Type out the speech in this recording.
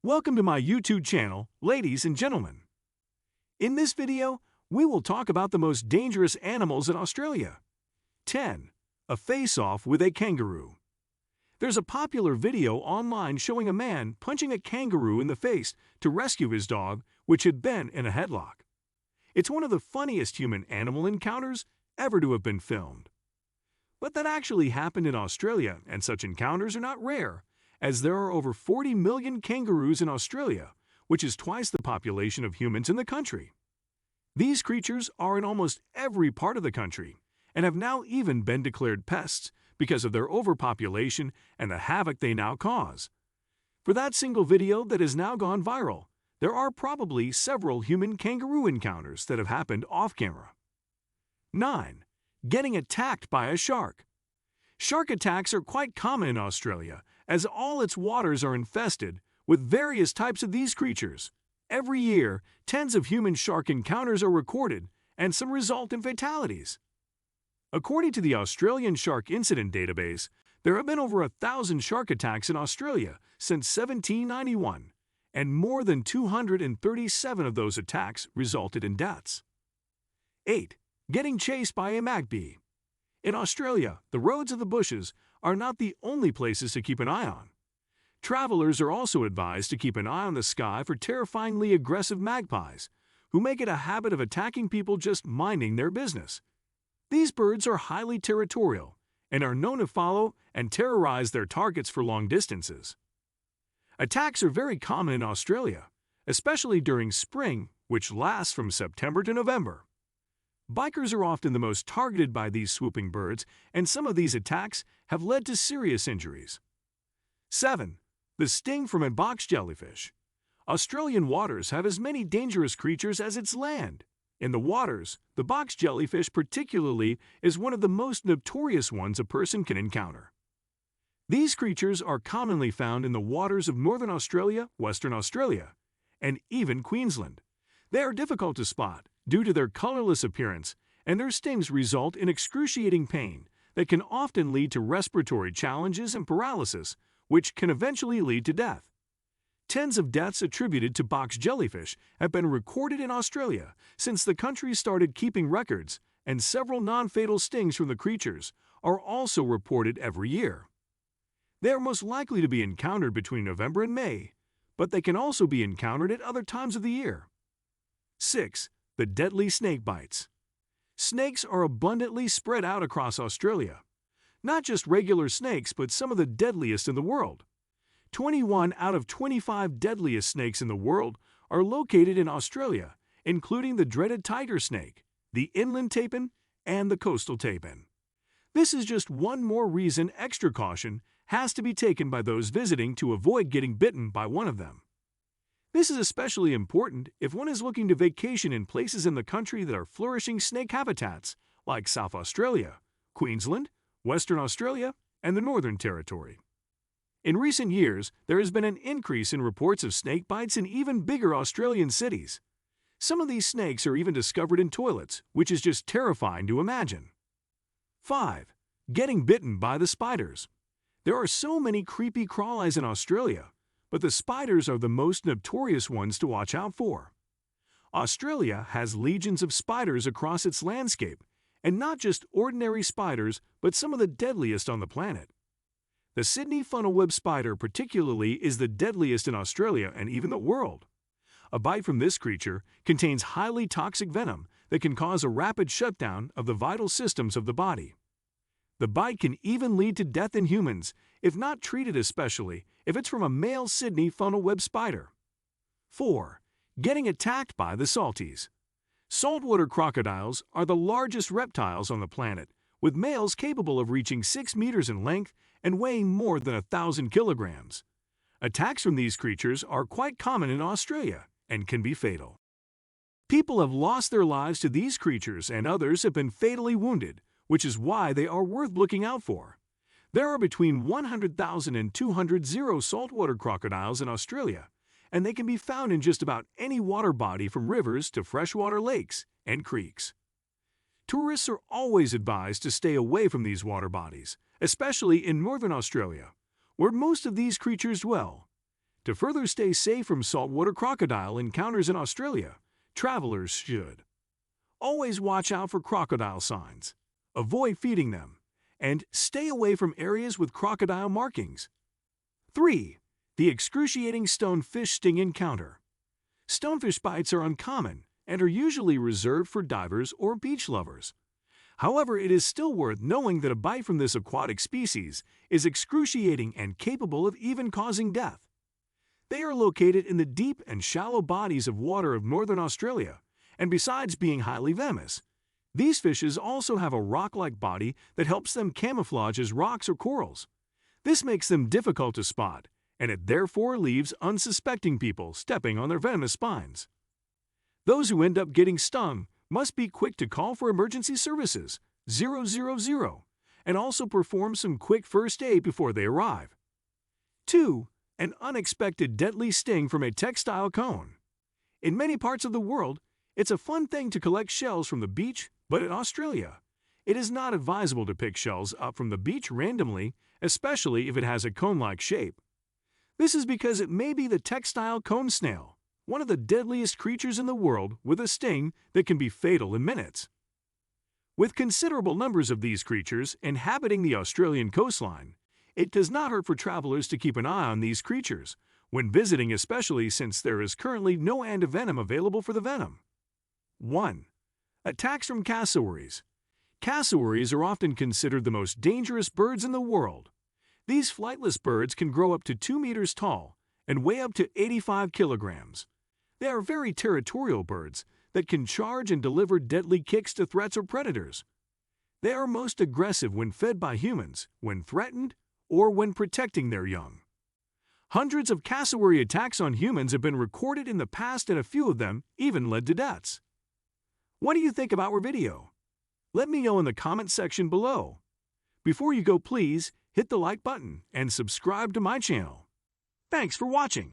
Welcome to my YouTube channel, ladies and gentlemen. In this video, we will talk about the most dangerous animals in Australia. 10. A face-off with a kangaroo. There's a popular video online showing a man punching a kangaroo in the face to rescue his dog, which had been in a headlock. It's one of the funniest human-animal encounters ever to have been filmed. But that actually happened in Australia, and such encounters are not rare, as there are over 40 million kangaroos in Australia, which is twice the population of humans in the country. These creatures are in almost every part of the country and have now even been declared pests because of their overpopulation and the havoc they now cause. For that single video that has now gone viral, there are probably several human-kangaroo encounters that have happened off-camera. 9. Getting attacked by a shark. Shark attacks are quite common in Australia, as all its waters are infested with various types of these creatures. Every year, tens of human shark encounters are recorded, and some result in fatalities. According to the Australian Shark Incident Database, there have been over 1,000 shark attacks in Australia since 1791, and more than 237 of those attacks resulted in deaths. 8. Getting chased by a magpie. In Australia, the roads of the bushes are not the only places to keep an eye on. Travelers are also advised to keep an eye on the sky for terrifyingly aggressive magpies, who make it a habit of attacking people just minding their business. These birds are highly territorial and are known to follow and terrorize their targets for long distances. Attacks are very common in Australia, especially during spring, which lasts from September to November. Bikers are often the most targeted by these swooping birds, and some of these attacks have led to serious injuries. 7. The sting from a box jellyfish. Australian waters have as many dangerous creatures as its land. In the waters, the box jellyfish particularly is one of the most notorious ones a person can encounter. These creatures are commonly found in the waters of Northern Australia, Western Australia, and even Queensland. They are difficult to spot due to their colorless appearance, and their stings result in excruciating pain that can often lead to respiratory challenges and paralysis, which can eventually lead to death. Tens of deaths attributed to box jellyfish have been recorded in Australia since the country started keeping records, and several non-fatal stings from the creatures are also reported every year. They are most likely to be encountered between November and May, but they can also be encountered at other times of the year. 6. The deadly snake bites. Snakes are abundantly spread out across Australia. Not just regular snakes, but some of the deadliest in the world. 21 out of 25 deadliest snakes in the world are located in Australia, including the dreaded tiger snake, the inland taipan, and the coastal taipan. This is just one more reason extra caution has to be taken by those visiting to avoid getting bitten by one of them. This is especially important if one is looking to vacation in places in the country that are flourishing snake habitats, like South Australia, Queensland, Western Australia, and the Northern Territory. In recent years, there has been an increase in reports of snake bites in even bigger Australian cities. Some of these snakes are even discovered in toilets, which is just terrifying to imagine. 5. Getting bitten by the spiders. There are so many creepy crawlies in Australia, but the spiders are the most notorious ones to watch out for. Australia has legions of spiders across its landscape, and not just ordinary spiders, but some of the deadliest on the planet. The Sydney funnel-web spider particularly is the deadliest in Australia and even the world. A bite from this creature contains highly toxic venom that can cause a rapid shutdown of the vital systems of the body. The bite can even lead to death in humans, if not treated, especially if it's from a male Sydney funnel-web spider. 4. Getting attacked by the salties. Saltwater crocodiles are the largest reptiles on the planet, with males capable of reaching 6 meters in length and weighing more than 1,000 kilograms. Attacks from these creatures are quite common in Australia and can be fatal. People have lost their lives to these creatures, and others have been fatally wounded, which is why they are worth looking out for. There are between 100,000 and 200,000 saltwater crocodiles in Australia, and they can be found in just about any water body from rivers to freshwater lakes and creeks. Tourists are always advised to stay away from these water bodies, especially in northern Australia, where most of these creatures dwell. To further stay safe from saltwater crocodile encounters in Australia, travelers should always watch out for crocodile signs, avoid feeding them, and stay away from areas with crocodile markings. 3. The excruciating stonefish sting encounter. Stonefish bites are uncommon and are usually reserved for divers or beach lovers. However, it is still worth knowing that a bite from this aquatic species is excruciating and capable of even causing death. They are located in the deep and shallow bodies of water of northern Australia, and besides being highly venomous, these fishes also have a rock-like body that helps them camouflage as rocks or corals. This makes them difficult to spot, and it therefore leaves unsuspecting people stepping on their venomous spines. Those who end up getting stung must be quick to call for emergency services 000 and also perform some quick first aid before they arrive. 2. An unexpected deadly sting from a textile cone. In many parts of the world, it's a fun thing to collect shells from the beach, but in Australia, it is not advisable to pick shells up from the beach randomly, especially if it has a cone-like shape. This is because it may be the textile cone snail, one of the deadliest creatures in the world with a sting that can be fatal in minutes. With considerable numbers of these creatures inhabiting the Australian coastline, it does not hurt for travelers to keep an eye on these creatures, when visiting especially since there is currently no antivenom available for the venom. 1. Attacks from cassowaries. Cassowaries are often considered the most dangerous birds in the world. These flightless birds can grow up to 2 meters tall and weigh up to 85 kilograms. They are very territorial birds that can charge and deliver deadly kicks to threats or predators. They are most aggressive when fed by humans, when threatened, or when protecting their young. Hundreds of cassowary attacks on humans have been recorded in the past, and a few of them even led to deaths. What do you think about our video? Let me know in the comment section below. Before you go, please hit the like button and subscribe to my channel. Thanks for watching.